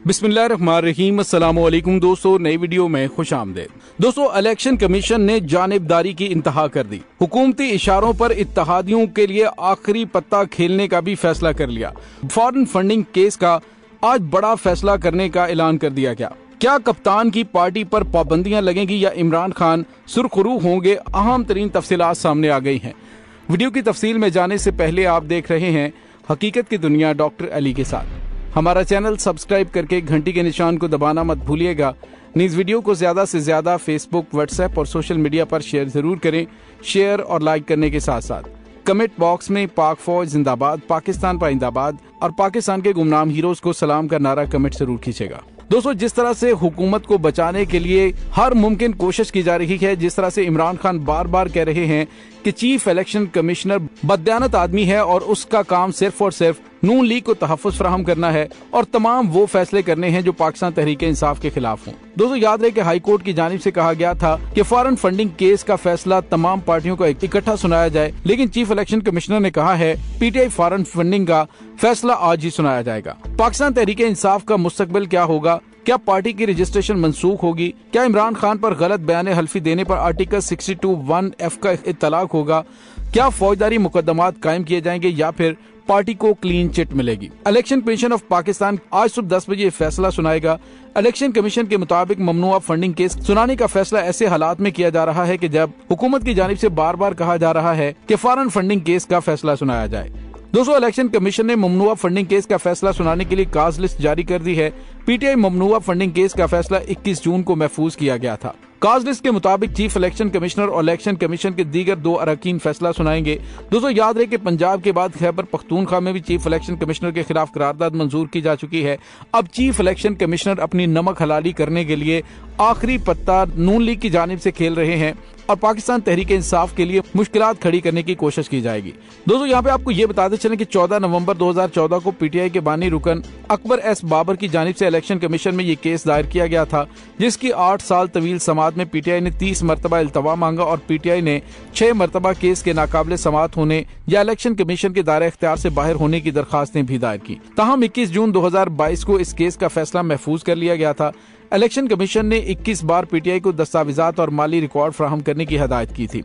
बिस्मिल्लाहिर्रहमानिर्रहीम। अस्सलाम वालेकुम दोस्तों, नई वीडियो में खुश आमदेद। दोस्तों, इलेक्शन कमीशन ने जानिबदारी की इंतहा कर दी। हुकूमती इशारों पर इत्तेहादियों के लिए आखिरी पत्ता खेलने का भी फैसला कर लिया। फॉरेन फंडिंग केस का आज बड़ा फैसला करने का ऐलान कर दिया गया। क्या कप्तान की पार्टी पर पाबंदियां लगेंगी या इमरान खान सुरखरू होंगे? अहम तरीन तफसीलात सामने आ गई हैं। वीडियो की तफसील में जाने से पहले आप देख रहे हैं हकीकत की दुनिया डॉक्टर अली के साथ। हमारा चैनल सब्सक्राइब करके घंटी के निशान को दबाना मत भूलिएगा। इस वीडियो को ज्यादा से ज्यादा फेसबुक, व्हाट्सएप और सोशल मीडिया पर शेयर जरूर करें। शेयर और लाइक करने के साथ साथ कमेंट बॉक्स में पाक फौज जिंदाबाद, पाकिस्तान पाइंदाबाद और पाकिस्तान के गुमनाम हीरोज को सलाम का नारा कमेंट जरूर खींचेगा। दोस्तों, जिस तरह से हुकूमत को बचाने के लिए हर मुमकिन कोशिश की जा रही है, जिस तरह से इमरान खान बार बार कह रहे हैं कि चीफ इलेक्शन कमिश्नर बददियानत आदमी है और उसका काम सिर्फ और सिर्फ नून लीग को तहफ़्फ़ुज़ फराहम करना है और तमाम वो फैसले करने हैं जो पाकिस्तान तहरीक इंसाफ के खिलाफ हों। दोस्तों, याद रहे कि हाई कोर्ट की जानिब से कहा गया था कि फॉरेन फंडिंग केस का फैसला तमाम पार्टियों को इकट्ठा सुनाया जाए, लेकिन चीफ इलेक्शन कमिश्नर ने कहा है पीटीआई फॉरेन फंडिंग का फैसला आज ही सुनाया जाएगा। पाकिस्तान तहरीक इंसाफ का मुस्तकबिल क्या होगा? क्या पार्टी की रजिस्ट्रेशन मंसूख होगी? क्या इमरान खान पर गलत बयान हल्फी देने पर आर्टिकल 62(1)(f) का इत्तलाक होगा? क्या फौजदारी मुकदमात कायम किए जाएंगे या फिर पार्टी को क्लीन चिट मिलेगी? इलेक्शन कमीशन ऑफ पाकिस्तान आज सुबह 10 बजे फैसला सुनाएगा। इलेक्शन कमीशन के मुताबिक ममनुआ फंडिंग केस सुनाने का फैसला ऐसे हालात में किया जा रहा है कि जब हुकूमत की जानिब से बार बार कहा जा रहा है कि फॉरेन फंडिंग केस का फैसला सुनाया जाए। दोस्तों, इलेक्शन कमीशन ने ममनुआ फंडिंग केस का फैसला सुनाने के लिए काज लिस्ट जारी कर दी है। पीटीआई ममनुआ फंडिंग केस का फैसला 21 जून को महफूज किया गया था। काज लिस्ट के मुताबिक चीफ इलेक्शन कमिश्नर और इलेक्शन कमीशन के दीगर 2 अरकान फैसला सुनाएंगे। दोस्तों, याद रहे कि पंजाब के बाद खैबर पख्तूनख्वा में भी चीफ इलेक्शन कमिश्नर के खिलाफ करारदाद मंजूर की जा चुकी है। अब चीफ इलेक्शन कमिश्नर अपनी नमक हलाली करने के लिए आखिरी पत्ता नून लीग की जानिब से खेल रहे हैं और पाकिस्तान तहरीक इंसाफ के लिए मुश्किलात खड़ी करने की कोशिश की जाएगी। दोस्तों, यहाँ पे आपको ये बताते चलें कि 14 नवंबर 2014 को पीटीआई के बानी रुकन अकबर एस बाबर की जानिब से इलेक्शन कमीशन में ये केस दायर किया गया था, जिसकी 8 साल तवील समाअत में पीटीआई ने 30 मरतबा इल्तवा मांगा और पीटीआई ने 6 मरतबा केस के नाकाबिले समाअत होने या इलेक्शन कमीशन के दायरे इख्तियार से बाहर होने की दरखास्तें भी दायर की। ताहम 21 जून 2022 को इस केस का फैसला महफूज कर लिया गया था। इलेक्शन कमीशन ने 21 बार पीटीआई को दस्तावेजात और माली रिकॉर्ड फराहम करने की हदायत की थी।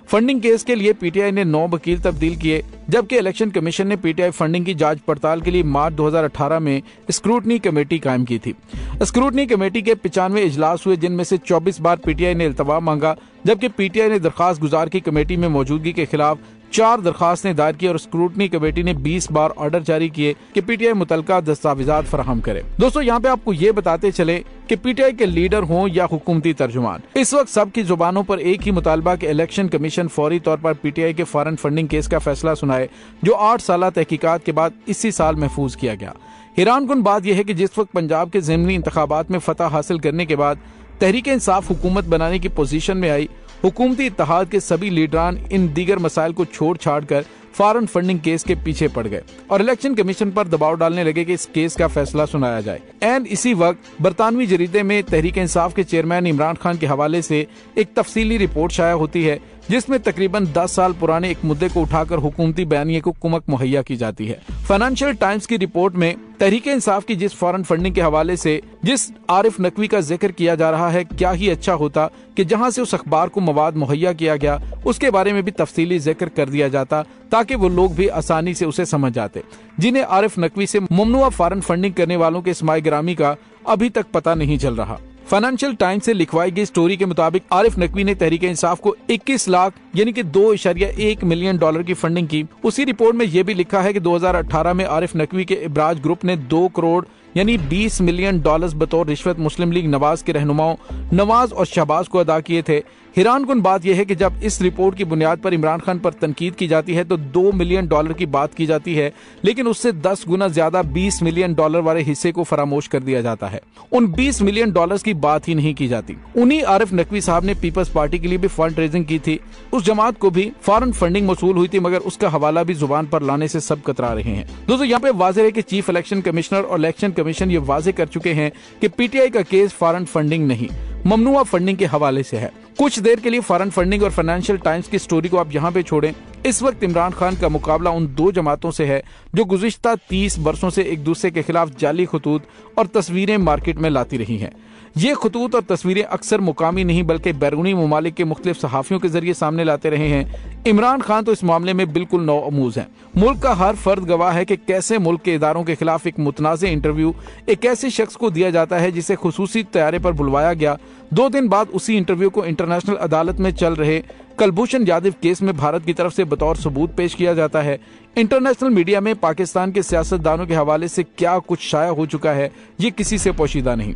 फंडिंग केस के लिए पीटीआई ने 9 वकील तब्दील किए, जबकि इलेक्शन कमीशन ने पीटीआई फंडिंग की जांच पड़ताल के लिए मार्च 2018 में स्क्रूटनी कमेटी कायम की थी। स्क्रूटनी कमेटी के 95 इजलास हुए, जिनमें से 24 बार पीटीआई ने इल्तवा मांगा, जबकि पीटीआई ने दरखास्त गुजार की कमेटी में मौजूदगी के खिलाफ 4 दरखास्तें दायर की और स्क्रूटनी कमेटी ने 20 बार ऑर्डर जारी किए कि पीटीआई मुतलका दस्तावेजात फराहम करे। दोस्तों, यहाँ पे आपको ये बताते चले कि पीटीआई के लीडर हों या हुकूमती तर्जुमान, इस वक्त सबकी जुबानों पर एक ही मुतालबा कि इलेक्शन कमीशन फौरी तौर पर पीटीआई के फॉरेन फंडिंग केस का फैसला सुनाए, जो 8 साल तहकीकात के बाद इसी साल महफूज किया गया। हैरानकुन बात यह है कि जिस वक्त पंजाब के ज़िमनी इंतखाबात में फतह हासिल करने के बाद तहरीक इंसाफ हुकूमत बनाने की पोजीशन में आई, हुकूमती इत्तेहाद के सभी लीडरान इन दीगर मसाइल को छोड़ छाड़ कर फॉरेन फंडिंग केस के पीछे पड़ गए और इलेक्शन कमीशन पर दबाव डालने लगे कि इस केस का फैसला सुनाया जाए। एंड इसी वक्त बरतानवी जरीदे में तहरीक इंसाफ के चेयरमैन इमरान खान के हवाले से एक तफसीली रिपोर्ट शाया होती है, जिसमें तकरीबन 10 साल पुराने एक मुद्दे को उठाकर हुकूमती बयानिए को कुमक मुहैया की जाती है। फाइनेंशियल टाइम्स की रिपोर्ट में तहरीक इंसाफ की जिस फॉरेन फंडिंग के हवाले से जिस आरिफ नकवी का जिक्र किया जा रहा है, क्या ही अच्छा होता कि जहां से उस अखबार को मवाद मुहैया किया गया उसके बारे में भी तफसीली जिक्र कर दिया जाता, ताकि वो लोग भी आसानी से उसे समझ जाते जिन्हें आरिफ नकवी से ममनुआ फॉरेन फंडिंग करने वालों के इस्माए गिरामी का अभी तक पता नहीं चल रहा। फाइनेंशियल टाइम्स से लिखवाई गई स्टोरी के मुताबिक आरिफ नकवी ने तहरीक इंसाफ को 21 लाख यानी कि $2.1 मिलियन की फंडिंग की। उसी रिपोर्ट में यह भी लिखा है कि 2018 में आरिफ नकवी के इब्राज ग्रुप ने 2 करोड़ यानी $20 मिलियन बतौर रिश्वत मुस्लिम लीग नवाज के रहनुमाओं नवाज और शहबाज को अदा किए थे। हैरानकुन बात यह है कि जब इस रिपोर्ट की बुनियाद पर इमरान खान पर तनकीद की जाती है तो $2 मिलियन की बात की जाती है, लेकिन उससे 10 गुना ज्यादा $20 मिलियन वाले हिस्से को फरामोश कर दिया जाता है। उन $20 मिलियन की बात ही नहीं की जाती। उन्हीं आरिफ नकवी साहब ने पीपल्स पार्टी के लिए भी फंड रेजिंग की थी। उस जमात को भी फॉरेन फंडिंग मसूल हुई थी, मगर उसका हवाला भी जुबान पर लाने से सब कतरा रहे हैं। दोस्तों, यहाँ पे वाज़ेह है कि चीफ इलेक्शन कमिश्नर और इलेक्शन कमीशन ये वाज़ेह कर चुके हैं कि पीटीआई का केस फॉरेन फंडिंग नहीं, ममनुआ फंडिंग के हवाले से है। कुछ देर के लिए फॉरेन फंडिंग और फाइनेंशियल टाइम्स की स्टोरी को आप यहाँ पे छोड़ें। इस वक्त इमरान खान का मुकाबला उन दो जमातों से है जो गुज़िश्ता 30 वर्षों से एक दूसरे के खिलाफ जाली खतूत और तस्वीरें मार्केट में लाती रही हैं। ये खतूत और तस्वीरें अक्सर मुकामी नहीं बल्कि बैरूनी ममालिक के मुख्तलिफ सहाफ़ियों के जरिए सामने लाते रहे हैं। इमरान खान तो इस मामले में बिल्कुल नौअमूज हैं। मुल्क का हर फर्द गवाह है कि कैसे मुल्क के इदारों के खिलाफ एक मुतनाज़ इंटरव्यू एक ऐसे शख्स को दिया जाता है जिसे खुसूसी तैयारे पर बुलवाया गया। 2 दिन बाद उसी इंटरव्यू को इंटरनेशनल अदालत में चल रहे कुलभूषण यादव केस में भारत की तरफ से बतौर सबूत पेश किया जाता है। इंटरनेशनल मीडिया में पाकिस्तान के सियासतदानों के हवाले से क्या कुछ शाया हो चुका है ये किसी से पोशीदा नहीं।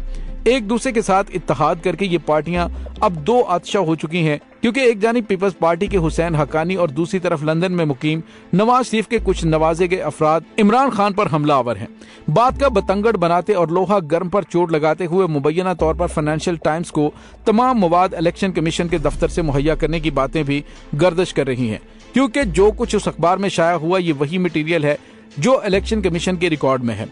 एक दूसरे के साथ इत्तेहाद करके ये पार्टियां अब 2 आतशा हो चुकी हैं, क्योंकि एक जानिब पीपल्स पार्टी के हुसैन हक्कानी और दूसरी तरफ लंदन में मुकीम नवाज शरीफ के कुछ नवाजे गए अफराद इमरान खान पर हमलावर हैं। बात का बतंगड़ बनाते और लोहा गर्म पर चोट लगाते हुए मुबैना तौर पर फाइनेंशियल टाइम्स को तमाम मवाद इलेक्शन कमीशन के दफ्तर से मुहैया करने की बातें भी गर्दिश कर रही हैं, क्योंकि जो कुछ उस अखबार में शाया हुआ ये वही मटीरियल है जो इलेक्शन कमीशन के रिकॉर्ड में है।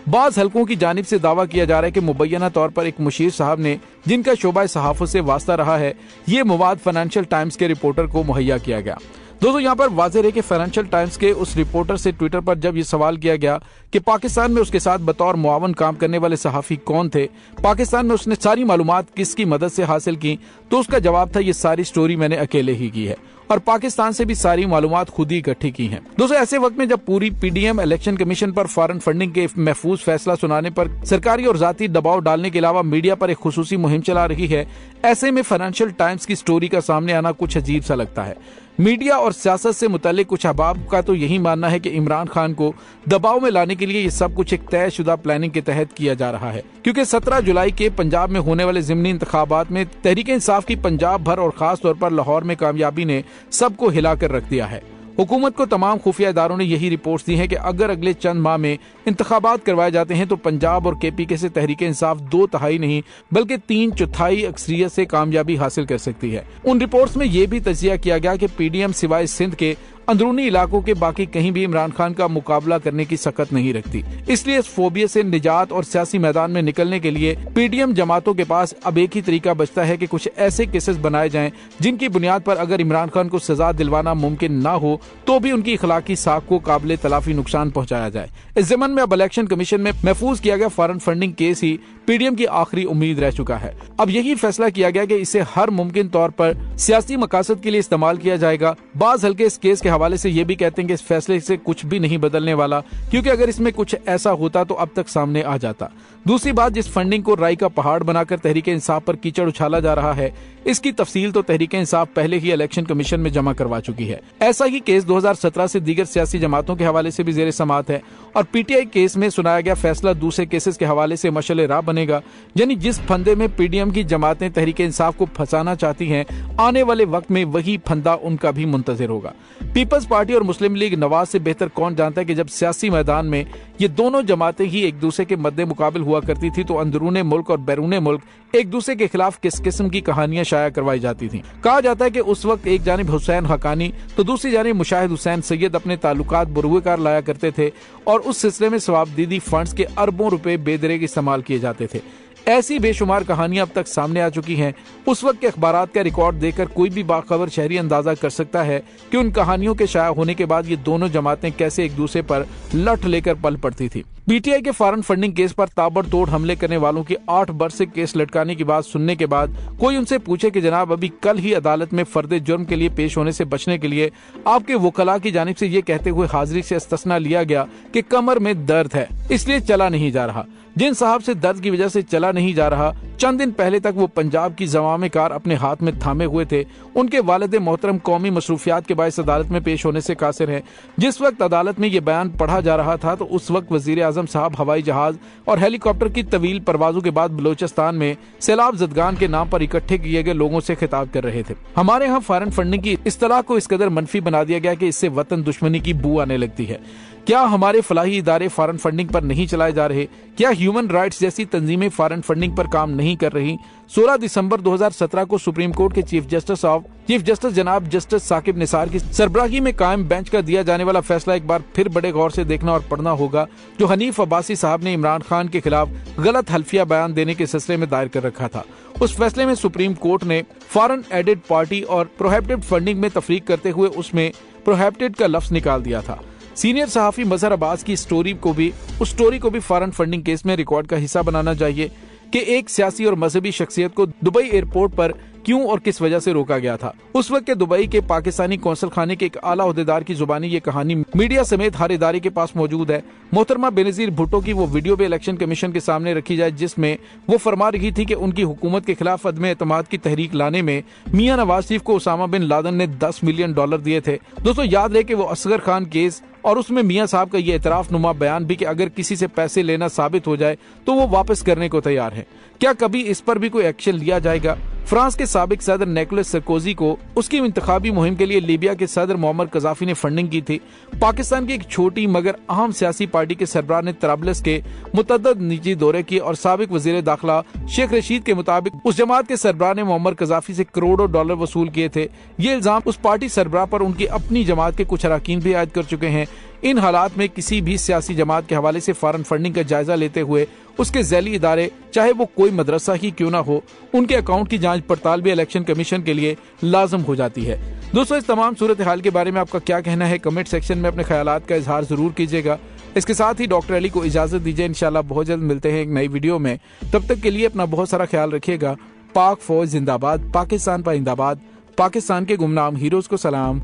बाज़ हलकों की जानिब से दावा किया जा रहा है कि मुबैना तौर पर एक मुशीर साहब ने, जिनका शोबा सहाफ़त से वास्ता रहा है, ये मवाद फाइनेंशियल टाइम्स के रिपोर्टर को मुहैया किया गया। दोस्तों यहाँ पर वाज़ेह है कि फाइनेंशियल टाइम्स के उस रिपोर्टर से ट्विटर पर जब ये सवाल किया गया कि पाकिस्तान में उसके साथ बतौर मुआवन काम करने वाले सहाफ़ी कौन थे, पाकिस्तान में उसने सारी मालूमात किसकी मदद से हासिल की, तो उसका जवाब था ये सारी स्टोरी मैंने अकेले ही की है और पाकिस्तान से भी सारी मालूमात खुद ही इकट्ठी की हैं। दोस्तों ऐसे वक्त में जब पूरी पीडीएम इलेक्शन कमीशन पर फॉरेन फंडिंग के महफूज फैसला सुनाने पर सरकारी और जाती दबाव डालने के अलावा मीडिया पर एक खुसूसी मुहिम चला रही है, ऐसे में फाइनेंशियल टाइम्स की स्टोरी का सामने आना कुछ अजीब सा लगता है। मीडिया और सियासत से मुताल्लिक कुछ अहबाब का तो यही मानना है कि इमरान खान को दबाव में लाने के लिए ये सब कुछ एक तयशुदा प्लानिंग के तहत किया जा रहा है, क्योंकि 17 जुलाई के पंजाब में होने वाले ज़िमनी इंतखाबात में तहरीक इंसाफ की पंजाब भर और खास तौर पर लाहौर में कामयाबी ने सबको हिला कर रख दिया है। हुकूमत को तमाम खुफिया इदारों ने यही रिपोर्ट्स दी हैं कि अगर अगले चंद माह में इंतखाबात करवाए जाते हैं तो पंजाब और केपीके से तहरीक इंसाफ 2/3 नहीं बल्कि 3/4 अक्सरियत से कामयाबी हासिल कर सकती है। उन रिपोर्ट्स में यह भी तजिया किया गया कि पीडीएम सिवाय सिंध के अंदरूनी इलाकों के बाकी कहीं भी इमरान खान का मुकाबला करने की सकत नहीं रखती। इसलिए इस फोबिया से निजात और सियासी मैदान में निकलने के लिए पीडीएम जमातों के पास अब एक ही तरीका बचता है कि कुछ ऐसे केसेस बनाए जाएं जिनकी बुनियाद पर अगर इमरान खान को सजा दिलवाना मुमकिन ना हो तो भी उनकी इखलाकी साख को काबिल तलाफी नुकसान पहुंचाया जाए। इस ज़मन में अब इलेक्शन कमीशन में महफूज किया गया फॉरेन फंडिंग केस ही पीडीएम की आखिरी उम्मीद रह चुका है। अब यही फैसला किया गया कि इसे हर मुमकिन तौर पर सियासी मकासद के लिए इस्तेमाल किया जाएगा। बाज़ हल्के इस केस के हवाले से ये भी कहते हैं कि इस फैसले से कुछ भी नहीं बदलने वाला, क्योंकि अगर इसमें कुछ ऐसा होता तो अब तक सामने आ जाता। दूसरी बात, जिस फंडिंग को राई का पहाड़ बनाकर तहरीक इंसाफ पर कीचड़ उछाला जा रहा है, इसकी तफसील तो तहरीक इंसाफ पहले ही इलेक्शन कमीशन में जमा करवा चुकी है। ऐसा ही केस 2017 से दीगर सियासी जमातों के हवाले से भी जेर समात है और पीटीआई केस में सुनाया गया फैसला दूसरे केसेस के हवाले से मशअले राह बनेगा। यानी जिस फंदे में पीडीएम की जमातें तहरीक इंसाफ को फंसाना चाहती हैं, आने वाले वक्त में वही फंदा उनका भी मुंतजिर होगा। पीपल्स पार्टी और मुस्लिम लीग नवाज से बेहतर कौन जानता है कि जब सियासी मैदान में ये दोनों जमातें ही एक दूसरे के मद्दे मुकाबिल हुआ करती थी तो अंदरूने मुल्क और बैरूने मुल्क एक दूसरे के खिलाफ किस किस्म की कहानियां शाया करवाई जाती थीं। कहा जाता है कि उस वक्त एक जानिब हुसैन हक्कानी तो दूसरी जानिब मुशाहिद हुसैन सैयद अपने ताल्लुकात बुरुएकार लाया करते थे और उस सिलसिले में सवाबदीदी फंड्स के अरबों रुपए बेदरेग इस्तेमाल किए जाते थे। ऐसी बेशुमार कहानियां अब तक सामने आ चुकी हैं। उस वक्त के अखबारात का रिकॉर्ड देखकर कोई भी बाखबर शहरी अंदाजा कर सकता है कि उन कहानियों के शाया होने के बाद ये दोनों जमातें कैसे एक दूसरे पर लठ लेकर पल पड़ती थी। पीटीआई के फॉरेन फंडिंग केस पर ताबड़तोड़ हमले करने वालों की 8 वर्ष से केस लटकाने की बात सुनने के बाद कोई उनसे पूछे कि जनाब अभी कल ही अदालत में फर्द जुर्म के लिए पेश होने से बचने के लिए आपके वकला की जानिब से ये कहते हुए हाजिरी से इस्तिस्ना लिया गया कि कमर में दर्द है इसलिए चला नहीं जा रहा। जिन साहब से दर्द की वजह से चला नहीं जा रहा, चंद दिन पहले तक वो पंजाब की जमामे कार अपने हाथ में थामे हुए थे, उनके वालिद मोहतरम कौमी मसरूफियात के बायस अदालत में पेश होने से कासिर हैं। जिस वक्त अदालत में ये बयान पढ़ा जा रहा था तो उस वक्त वजीर आजम साहब हवाई जहाज और हेलीकॉप्टर की तवील परवाजों के बाद बलोचिस्तान में सैलाब जदगान के नाम पर इकट्ठे किए गए लोगों से खिताब कर रहे थे। हमारे यहाँ फॉरेन फंडिंग की इस्तिलाह को इस कदर मनफी बना दिया गया कि इससे वतन दुश्मनी की बू आने लगती है। क्या हमारे फलाही इदारे फॉरेन फंडिंग पर नहीं चलाए जा रहे? क्या ह्यूमन राइट्स जैसी तंजीमें फॉरेन फंडिंग पर काम नहीं कर रही? 16 दिसंबर 2017 को सुप्रीम कोर्ट के चीफ जस्टिस जनाब जस्टिस साकिब निसार की सरबराही में कायम बेंच का दिया जाने वाला फैसला एक बार फिर बड़े गौर से देखना और पढ़ना होगा, जो हनीफ अब्बासी साहब ने इमरान खान के खिलाफ गलत हल्फिया बयान देने के सिलसिले में दायर कर रखा था। उस फैसले में सुप्रीम कोर्ट ने फॉरेन एडेड पार्टी और प्रोहिबिटेड फंडिंग में तफरीक करते हुए उसमें प्रोहिबिटेड का लफ्ज निकाल दिया था। सीनियर सहाफी मजहर अब्बास की स्टोरी को भी फॉरेन फंडिंग केस में रिकॉर्ड का हिस्सा बनाना चाहिए कि एक सियासी और मजहबी शख्सियत को दुबई एयरपोर्ट पर क्यों और किस वजह से रोका गया था। उस वक्त के दुबई के पाकिस्तानी कौंसल खाने के एक आला ओहदेदार की जुबानी ये कहानी मीडिया समेत हर इदारे के पास मौजूद है। मोहतरमा बेनजीर भुट्टो की वो वीडियो भी इलेक्शन कमीशन के सामने रखी जाए, जिसमें वो फरमा रही थी कि उनकी हुकूमत के खिलाफ अदम एतमाद की तहरीक लाने में मियां नवाज शरीफ को उसामा बिन लादेन ने $10 मिलियन दिए थे। दोस्तों याद रहे कि वो असगर खान केस और उसमें मियां साहब का ये एतराफ नुमा बयान भी कि अगर किसी से पैसे लेना साबित हो जाए तो वो वापस करने को तैयार है। क्या कभी इस पर भी कोई एक्शन लिया जाएगा? फ्रांस के साबिक सदर निकोलस सरकोजी को उसकी इंतखाबी मुहिम के लिए लीबिया के सदर मोअम्मर कज़ाफी ने फंडिंग की थी। पाकिस्तान की एक छोटी मगर अहम सियासी पार्टी के सरबराह ने तराबलस के मुतअद्दिद निजी दौरे किए और साबिक वजीर दाखिला शेख रशीद के मुताबिक उस जमात के सरबराह ने मोअम्मर कज़ाफी से करोड़ों डॉलर वसूल किए थे। ये इल्जाम उस पार्टी सरबराह पर उनकी अपनी जमात के कुछ अरकान भी आयद कर चुके हैं। इन हालात में किसी भी सियासी जमात के हवाले से फॉरेन फंडिंग का जायजा लेते हुए उसके ज़ैली इदारे, चाहे वो कोई मदरसा ही क्यों ना हो, उनके अकाउंट की जांच पड़ताल भी इलेक्शन कमीशन के लिए लाजम हो जाती है। दोस्तों इस तमाम सूरत हाल के बारे में आपका क्या कहना है? कमेंट सेक्शन में अपने ख्यालात का इजहार जरूर कीजिएगा। इसके साथ ही डॉक्टर अली को इजाजत दीजिए। इंशाल्लाह बहुत जल्द मिलते हैं एक नई वीडियो में। तब तक के लिए अपना बहुत सारा ख्याल रखिएगा। पाक फौज जिंदाबाद, पाकिस्तान पाइंदाबाद, पाकिस्तान के गुमनाम हीरोज को सलाम।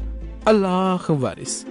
अल्लाह वारिस।